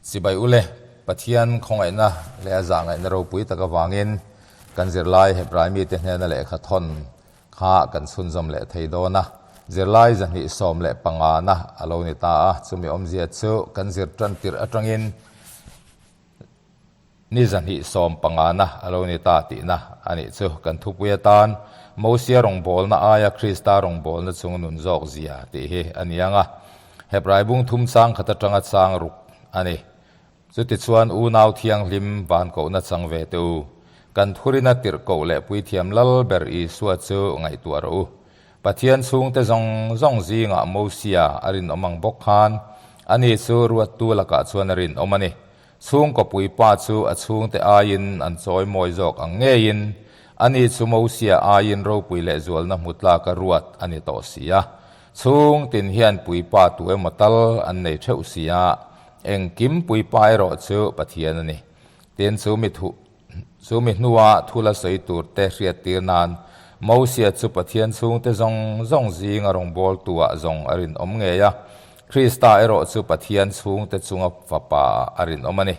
สิใบอุเลปะเทียนคงไอ้นะเลอาจางไอ้นเราปุยตะกวางินกันเจรไลเฮบรายมีเตเนนั่นแหละขัดทนข้ากันสุนจำเละไทยโดนะเจรไลจะนิสมเละปังอานะอารมณ์นิตาจุมีอมเจียชูกันเจรจันติรอัตรังินนี่จะนิสมปังอานะอารมณ์นิตาตินะอันนี้ชูกันทุกเวทานมอเสียรงบอลนะอายาคริสตารงบอลนะจงนุนจอกเสียติเฮอันนี้ยังเฮบรายบุงทุ่มสังขัดจังอัดสังรุกอันนี้สุดที่ชวนอูนาวเทียงลิมบานเขานัดสังเวตูกันทุรินัดติรเขาเละปุยเทียมลลเบอร์อีสวดเซอไงตัวเราปะเทียนสูงแต่จงจีงะมูเซียอรินอมังบกฮานอันนี้สูรวดตัวละกะชวนอรินอมันนี่สูงก็ปุยป้าสูอัดสูงแต่อายินอันซอยมอยจอกอังเงยินอันนี้สูมูเซียอายินเราปุยเละจวลนะมุตลากรวดอันนี้ต่อเสียสูงตินเฮียนปุยป้าตัวมาตัลอันนี้เช่าเสียเองกิมปุยปายรอดเสือปะเทียนนี่เตียนสูมินัวทุลสวยตูดแต่เสียตีนานมูเสียสุปะเทียนสูงแต่จงจีงารองบอลตัวจงอรินอมเงียคริสตาเอรอดสุปะเทียนสูงแต่จงฟ้าป่าอรินอมนี่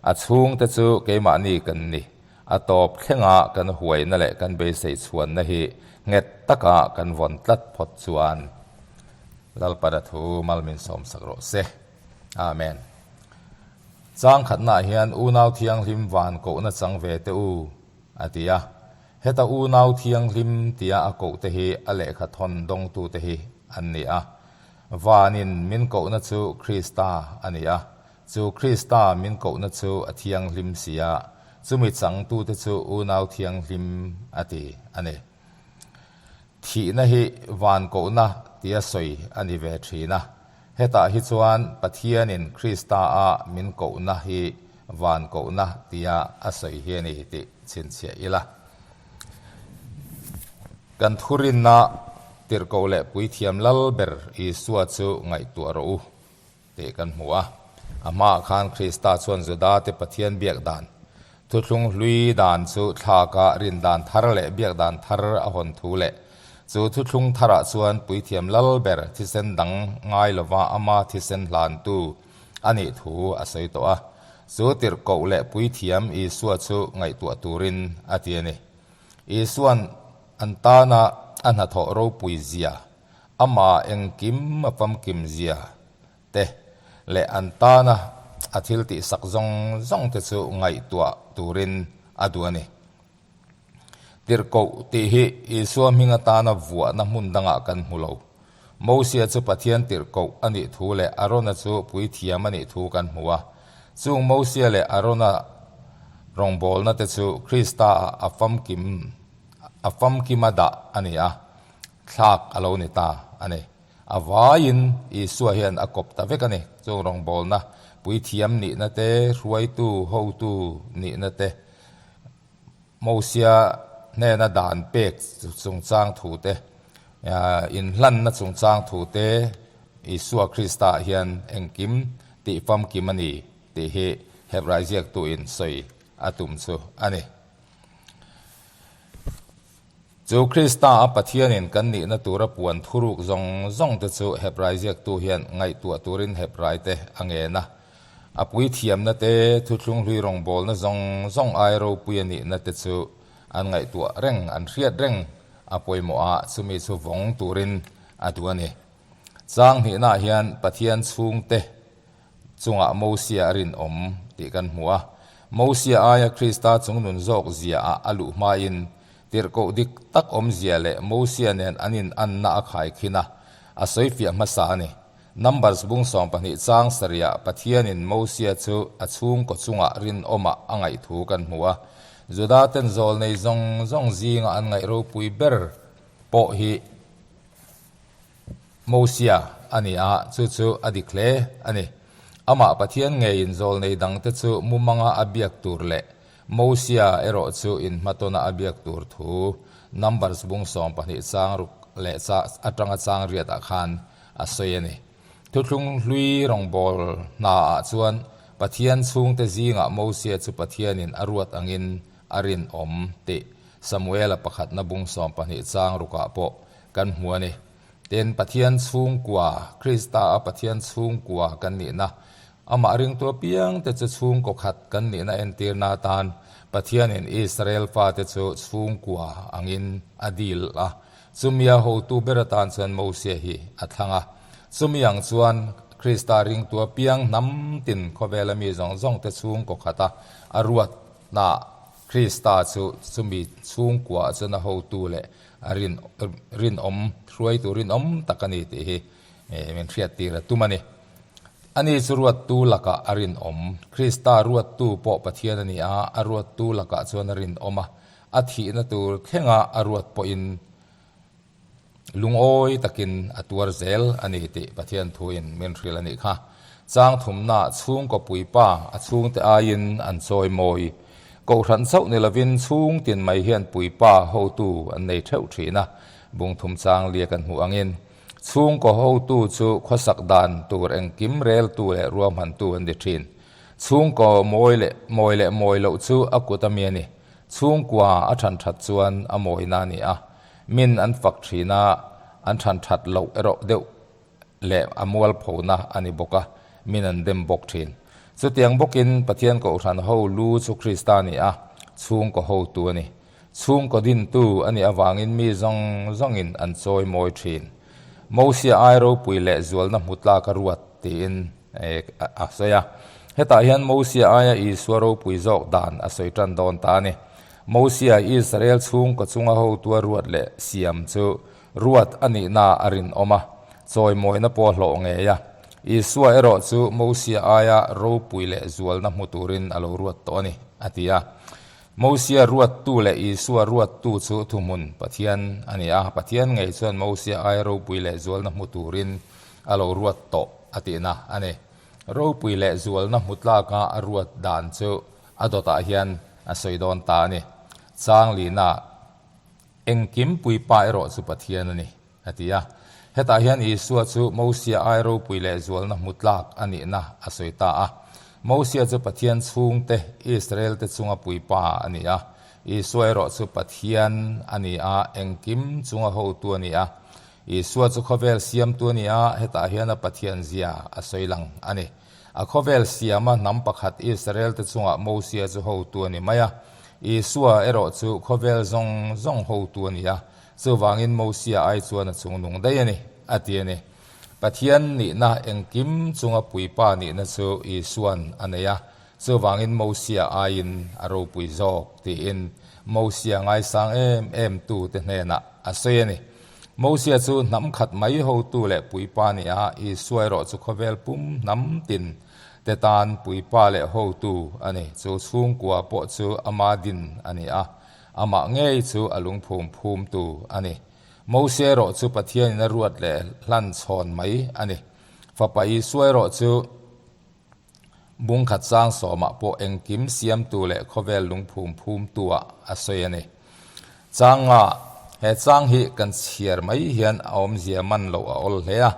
อัดสูงแต่จูเกมานี่กันนี่อัตอบแข่งะกันหวยนั่นแหละกันเบสชวนนะฮีเงตตะกะกันวนตัดพดชวนลลปะทูมัลมินสมสักโรเซอาเมนจางขัดหน้าเฮียนอูนาวเทียงริมวานโกนัดสังเวเตอูอาทิยาเฮตาอูนาวเทียงริมเตียอโกเตฮีอเลขัดทนดงตูเตฮีอันนี้วานินมินโกนัดซูคริสตาอันนี้ซูคริสตามินโกนัดซูอเทียงริมเสียซูมิสังตูเตซูอูนาวเทียงริมอาทิอันนี้ทีนะฮีวานโกนะเตียสวยอันนี้เวทีนะเฮตาฮิจวนปะเทียนินคริสตาอามินโกนะฮีวานโกนะเตียอาศัยเฮนีติชินเสียอีละกันทุรินนะติรโกเละปุยเทียมลลเบอร์อีสวดซูไงตัวรู้เตกันหัวอามาคานคริสตาชวนจุดาเตปะเทียนเบียกดานทุลุงลุยดานซูทากะรินดานทาร์เละเบียกดานทาร์อหอนทูเละจูทุลุงทาระชวนปุยเทียมลลเบอร์ที่เส้นดังง่ายลว่าอามาที่เส้นลานตูอันนี้ถูอาศัยตัวจูติรโกเละปุยเทียมอีสวดซูไงตัวตูรินอาทิยนี่อีส่วนอันตานะอันหัดทอรูปุยเสียอามาเองกิมมาฟัมกิมเสียเตและอันตานะอาทิลติสักจงเตซูไงตัวตูรินอดัวนี่ติรโกติฮิอีส่วนมิงตานะวัวนะมุนดังกันมุโลมูเสียจูปะเทียนติรโกอันนี้ทูและอารมณ์จูปุยเทียมันนี้ทูกันหัวจูงมูเสียและอารมณ์รองบอลนะเตจูคริสตาอัฟฟัมกิมาดาอันนี้คลากอโลนิตาอันนี้วายินอีส่วนเฮียนอกบตะเวกันนี่จูงรองบอลนะปุยเทียมนี่นะเตรวยตูโฮตูนี่นะเตมูเสียเนน่าด่านเป็กจงจางถูเตอินลันน่ะจงจางถูเตอิสวาคริสตาเฮียนเองกิมติฟัมกิมันนีติเฮบรายเจียกตัวอินสวยอาตุมซูอันนี้จูคริสตาอัปเทียนินกันนี่น่ะตัวรับปวนทุรุกจงเตจูเฮบรายเจียกตัวเฮียนไงตัวรินเฮบรายเตอังเอนะอปุยเทียมน่ะเตทุลุงลุยรองบอลน่ะจงไอโรปุยนี่น่ะเตจูอันไงตัวเร่งอันเรียดเร่งอปวยโมอาสุมิสุวงตูรินอตัวนี้จางหินาเฮียนปะเทียนสูงเตจงอาโมเสียรินอมติกันหัวโมเสียอายคริสตาจงนุนจอกเสียอาลุมาอินติรโกดิกตักอมเสียเละโมเสียเนนอันนินอันนาขายขินะอาศัยเฟียมาสานี่นัมเบอร์สบุงสองปนิจางสริยปะเทียนินโมเสียจูอาชุงก็จงอารินอมอังไอถูกันหัวจุดาเต็นโซลในจงจีงอันไงรูปุยเบอร์โปฮิโมเซียอันนี้จู่อดิเคลอันนี้อามาปะเทียนไงอินโซลในดังเตจู่มุมังอาเบียกตูร์เล่โมเซียเอโรจู่อินมาตนาอาเบียกตูร์ทูนัมเบอร์สบุงสองปะนิจางรุกเล่ซาอัตรังจางเรียดอาคารอาศัยนี่ทุกลุงลุยรองบอลนาจวนปะเทียนสูงเตจีงโมเซียจู่ปะเทียนินอรวดอังอินอรินอมติสมุเอลประคัดนบุงสอมปนิจางรุกะโปกันหัวนี่เต็นปะเทียนสูงกว่าคริสตาปะเทียนสูงกว่ากันนี่นะ ama ring to piang te chu chung ko khat kan ni na entir na tan pathian in Israel fa te chu chung kwa angin adil a chumia ho tu beratan chan Moses hi athanga chumiang chuan Krista ring to piang nam tin khowela mi zong zong te chung ko khata aruat na Krista chu chumi chung kwa chana ho tu le rin om thruai tu rin om takani te hi men thiat tira tumani ani churuat tu laka arin om Krista ruat tu po pathian ani a aruat tu laka chuan rin oma athi na tur khenga aruat po in lungoi takin atuar zel ani ti pathian thuin men thril ani kha chang thumna chung ko puipa a chung te ain an choi moi ko ran chau ni lovin chung tin mai hian puipa ho tu an nei theu thina bung thum chang lia kan hu angin chung ko ho tu chu khosak dan tur eng kim rel tu le ruam han tu an de thin chung ko moi lo chu akutamiani chung kwa a than that chuan a moi na ni a min an fak thina an than that lo ero deuh le amual phona ani boka min an dem bok thin chu tiang bokin pathian ko ran ho lu chu Kristani a chung ko ho tu ani chung ko din tu ani awangin mi zong in an choi moi thin Moses airo puile zual na mutla ka ruat tin asaya heta hian Moses aya I swaro puizok dan asoi tan don ta ni Moses Israel chung ko chunga ho tu ruat le siam chu ruat ani na arin oma choi moi na po hlo nge ya Isua ero chu Moses aya ro puile zual na muturin alo ruat to ni atia Moses ruat tu le Isua ruat tu chu thumun pathian ani a pathian ngei chuan Moses ai ro puile zual na muturin alo ruat to atina ane ro puile zual na mutla ka ruat dan chu adota hian asoidon ta ni chang li na engkim puipa ero chu pathian ani atia heta hian Isua chu Moses ai ro puile zual na mutlak ani na asoita a Moses chu pathian chung te Israel te chunga puipa ani a Isua ro chu pathian ani a engkim chunga ho tu ani a Isua chu khovel siam tu ani a heta hian a pathian zia asoilang ani a khovel siama nam pakhat Israel te chunga Moses chu ho tu ani maya Isua ero chu khovel zong ho tu ani a chu wangin Moses ai chuan a chung nung dai ani atiani pathian ni na engkim chunga puipa ni na chu Isuan aneya chu wangin Moses ain aro puizok ti in Moses ngai sang em tu te hna asoi Moses chu nam khat mai ho tu le puipa ni a Isuai ro chu khovel pum nam tin te tan puipa le ho tu ani chu chung kwa po chu amadin ani a ama ngei chu alung phum tu ani Moses ro chu pathian na ruat le hlan chon mai ani fapa Isuai ro chu bung khat sang soma po engkim siam tu le khovel lung phum tua asoi ani changa he chang hi kan chiar mai hian aom zia man lo a ol hlea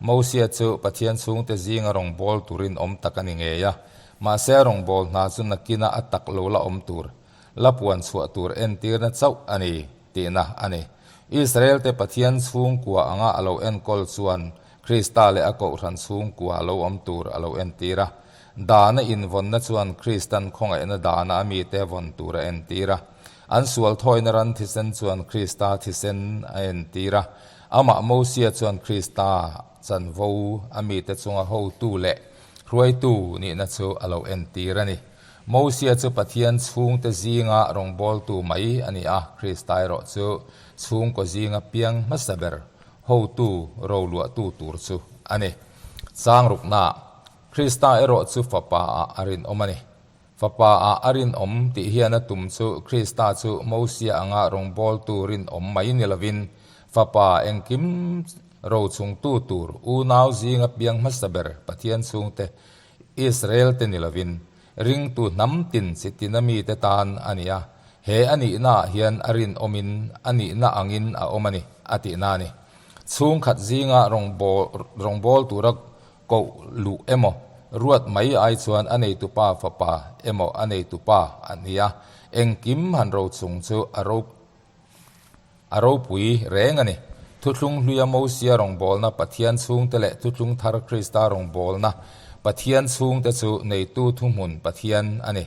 Moses chu pathian chung te zinga rong bol turin om takani nge ya ma se rong bol na chu nakina atak lo la om tur lapuan chu tur en tir na chau ani tina ani Israel te pathian chung kwa anga alo en kol chuan Krista le ako ran chung kwa lo om tur alo en tira dana in von na chuan Kristan khonga na dana mi te von tura en tira an sual thoi na ran thisen chuan Krista thisen en tira ama Moses chuan Krista chan vo ami te chunga ho tu le ruai tu ni na chu alo en tira ni Moses chu pathian chung te zinga rong bol tu mai ani a Krista ro chu chung ko zinga piang masaber ho tu ro lua tu tur chu ani chang ruk na Krista ero chu fapa arin omani fapa arin om ti hiana tum chu Krista chu Moses anga rong bol tu rin om mai ni lovin fapa engkim ro chung tu tur u naw zinga piang masaber pathian chung te Israel te ni lovin ring tu nam tin sitinami te tan ania he ani na hian arin omin ani na angin a omani ati na ni chung khat zinga rong bol turak ko lu emo ruat mai ai chuan anei tu pa fapa emo anei tu pa ania engkim han ro chung chu aro pui reng ani thutlung hluya Moses rong bol na pathian chung tele thutlung thar Krista rong bol na ปะเทียนสูงแต่จูในตู้ทุ่มหุ่นปะเทียนอันนี้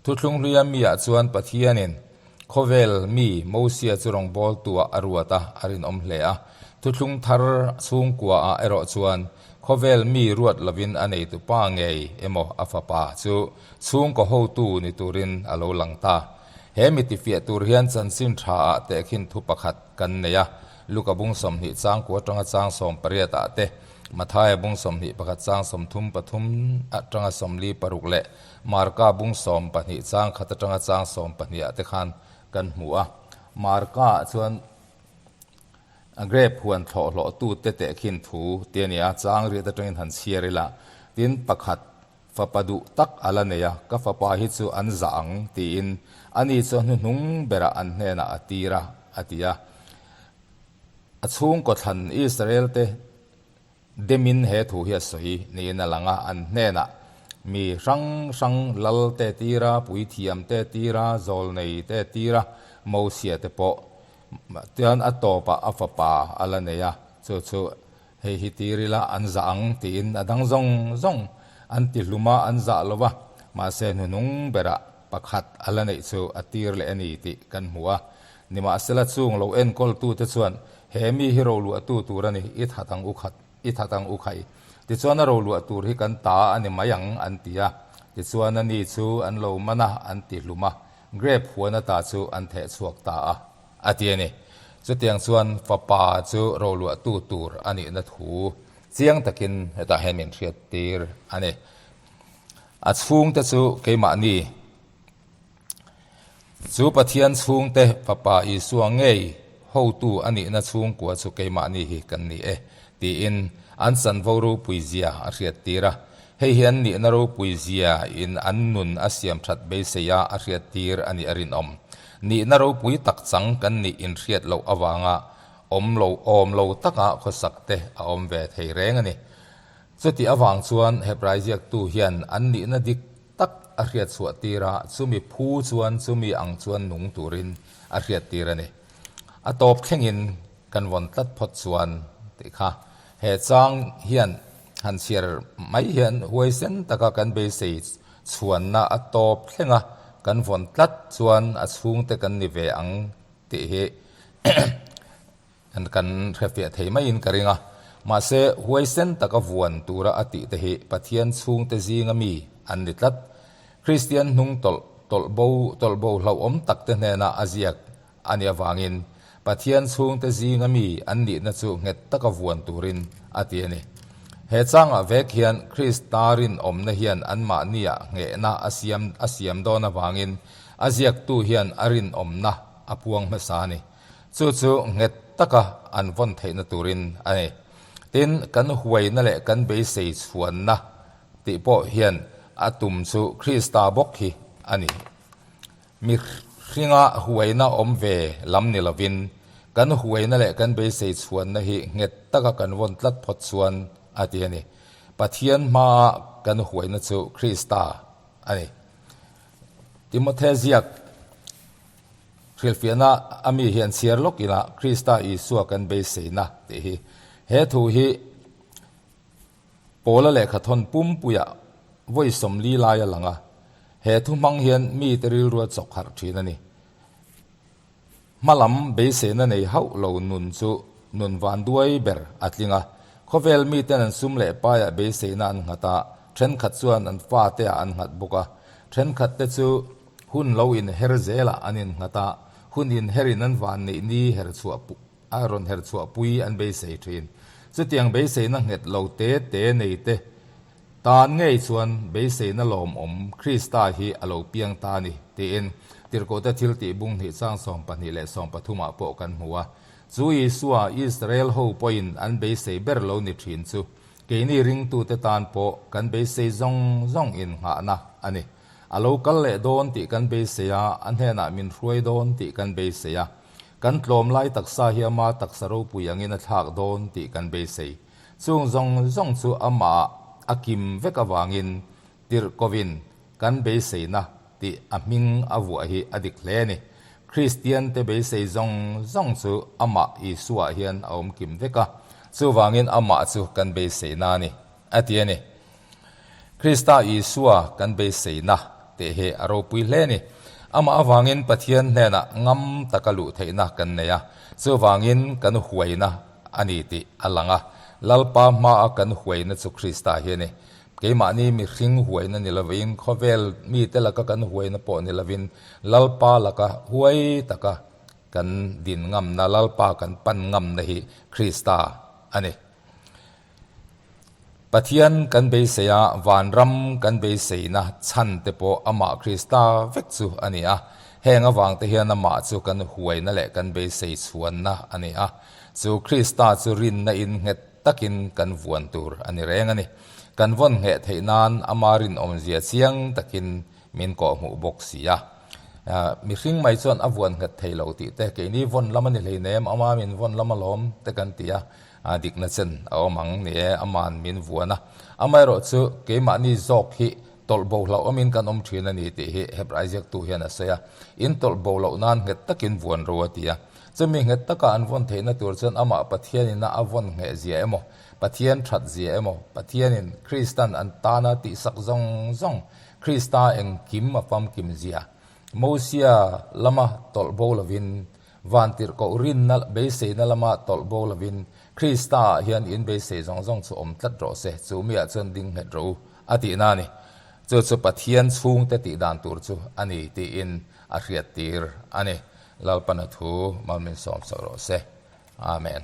ทุกลุงเรียมีอาจวนปะเทียนินโคเวลมีมูเซียจุรงบอลตัวอรัวตาอรินอมเลอะทุกลุงทาร์สูงกว่าเอรอจวนโคเวลมีรวดลวินอันนี้ตุป้าเงยเอโมอัฟปาจูสูงก็หูตูนิตุรินอโลลังตาเฮมิติเฟียตุเรียนจันสินทราแต่ขินทุปขัดกันเนียลูกบุงสมหิจางกัวจังจางสมปริยตาเตมาทายบุงสมหิปขัดจางสมทุมปทุมจังสมลีปรุกเละมารกาบุงสมปนิจางขัดจังจางสมปนิยตขันกันหัวมารกาส่วนเกรบหวนโถโลตูเตเตขินถูเตียนียจางเรียดจังหันเชียริละดินปขัดฟปดุตักอลาเนียก็ฟปาฮิจูอันจังตีนอันนี้ส่วนนุ่งเบระอันเนน่ะอตีระอติยาช่วงกทันอิสราเอลเตเดมินเหตุเฮียสวยนี่นั่นละงอันเนน่ะมีรังลลเตตีระปุยเทียมเตตีระโจลเนยเตตีระมูเสียเตโปเตียนอัตโตปะอัฟปาอลาเนียจู่เฮฮิตีริละอันจังตีนอดังซงอันติลุมาอันจัลวะมาเซนุนุงเบระปักหัดอลาเนจูอตีร์เลนีติกันหัวนิมาเสละซุงโลเอ็นกอลตูเตชวนเฮมีฮิโรลูอตูตูรันอิทัตังอุขัยติชวนโรลูอตูริกันตาอันนี้มายังอันติยาติชวนนี่จูอันโลมานะอันติลุมาเกรบหัวนาตาจูอันเทสวกตาอาเตียนี่จุดยังชวนฟปาจูโรลูอตูตูรอันนี้นัดหูเสียงตะกินเหตุเฮมินเทียตีร์อันนี้อัดฟูงเตจูเกมานีจูปะเทียนฟูงเตปปาอีสวงเงยหูตูอันนี้นัดฟูงกว่าจูเกมานีกันนี่ตีอินอันสันวรูปุยเซียอาเทียตีระเฮียนนี่นรูปุยเซียอินอันนุนอาเซียมชัดเบสยาอาเทียตีร์อันนี้อรินอมนี่นรูปุยตักสังกันนี่อินเทียดโลอวางะอมโลตักะขสักเตอมเวทเฮเรงอันนี้สุดที่อวังส่วนเฮบรายเรียกตูเฮียนอันนี้นดิกตักอาเรียดสวดตีระสุมีผู้ส่วนสุมีอังส่วนหนุงตูรินอาเรียดตีระนี่อตบเข่งอินกันวันตัดพดส่วนติค่ะเฮจังเฮียนหันเชียร์ไม่เฮียนหวยเส้นตะกกันเบสิสส่วนน่ะอตบเข่งอ่ะกันวันตัดส่วนอสูงแต่กันนิเวอังติเฮอันกันเรียกเทไม่อินกระริงอ่ะมาเสหวยเส้นตะกวนตัวระอติเตเหปะเทียนสูงเตจีงมีอันนิทัดคริสเตียนนุงตลโบเราอมตักเตเนนาอาเซียกอันยาวางินปะเทียนสูงเตจีงมีอันนี้นัจูเงตตะกวนตัวรินอติเนเหตุจังเวกเฮียนคริสตารินอมเนเฮียนอันมาเนียเงนาอาเซียมโดนวางินอาเซียกตูเฮียนอรินอมนะอพวงเมสานีจู่เงตตะกอันวันเทนตัวรินอันนี้ตินกันหวยนั่นแหละกันเบสส่วนนะติโปเฮียนอาตุมสุคริสตาบกฮีอันนี้มีริงะหวยนะอมเวลำนิลวินกันหวยนั่นแหละกันเบสส่วนนะฮีเงตตะกกันวันลัดพดส่วนอาทิตย์นี้ปะเทียนมากันหวยนะสุคริสตาอันนี้ติโมเทเซียกเรียลฟินาอามีเฮียนเสียร์ลกินะคริสตาอีสัวกันเบสนะติฮีเฮตุฮีโปละเลขทนปุ่มปุยะไว้สมลีลายหลังอ่ะเฮตุมังเฮียนมีตริรัวจกหักทีนั่นนี่มาลำเบสนั่นนี่เขาเรานุนวันด้วยเบอร์อัดลิงอ่ะเขาเวลมีแต่นั้นซุ่มเล่ป้ายเบสนั่นหัดตาเทรนขัดส่วนอันฟ้าเตะอันหัดบุกอ่ะเทรนขัดเตจูหุ่นเราอินเฮร์เซล่ะอันนี้หัดตาหุ่นอินเฮรินันวันนี่เฮร์ชัวปุอารอนเฮร์ชัวปุยอันเบสทรีนสุดยังเบสนั่งเห็ดเราเตะในเตตานง่ายส่วนเบสนั่งลมคริสตาฮีอโลเปียงตานี่เตนติรโกตทิลติบุงหิสร้างสองปันหิเลสองปฐุมาโปกันหัวจูอิสัวอิสราเอลโฮปอยน์อันเบสเบอร์โลนิทรินซูเกนี่ริงตูเตตานโปกันเบสซงอินหานะอันนี้อโลกัลเลโดนติกันเบสยาอันเฮน่ามินรวยโดนติกันเบสยากันกลมไล่ตักซาเฮียมาตักสรุปุยังอินทักโดนติกันเบสซุงซงซูอามาอากิมเวกวางินติรโควินกันเบสนะติอามิงอาวัวฮีอดิกเลนีคริสเตียนเตเบสซงซูอามาอิสัวเฮียนอมกิมเวกซูวางินอามาซูกันเบสนานีอาทิเอนี Krista Isua kan be seina te he aro pui hle ni ama awangin pathian hena ngam takalu theina kan neya chu wangin kan huaina ani ti alanga lalpa ma kan huaina chu Krista he ni keima ni mi hring huaina ni lovin khovel mi telaka kan huaina po ni lovin lalpa laka huai taka kan din ngam na lalpa kan pan ngam na hi Krista ani pathian kan be seya vanram kan be seina chan te po ama Krista vekchu ania henga wang te hian ama chu kan huaina le kan be sei chuan na ania chu Krista chu rin na in nget takin kan vuan tur ani reng ani kan von nge theinan amarin om zia chiang takin min ko mu bok sia mi hring mai chuan avuan nget theilo ti te ke ni von lamani leinem ama min von lamalom te kan tia dik na chen awmang ni aman min vuana amai ro chu keima ni zok hi tolbo lo amin kan om thina ni ti hi hebraizek tu hian asaya in tolbo lo nan nget takin vuan ro tia chumi nget taka an von theina tur chen ama pathian ina avon nge zia emo pathian that zia emo pathian in Kristan an tana ti sak zong zong Krista eng kim apam kim zia mosia lama tolbo lovin vantir ko rin na be se na lama tolbo lovin Krista hian in be se zong zong chu om tlat ro se chu mi a chen ding het ro ati na ni chu pathian chung te ti dan tur chu ani ti in a riat tir ani lalpana thu malmin som so ro se amen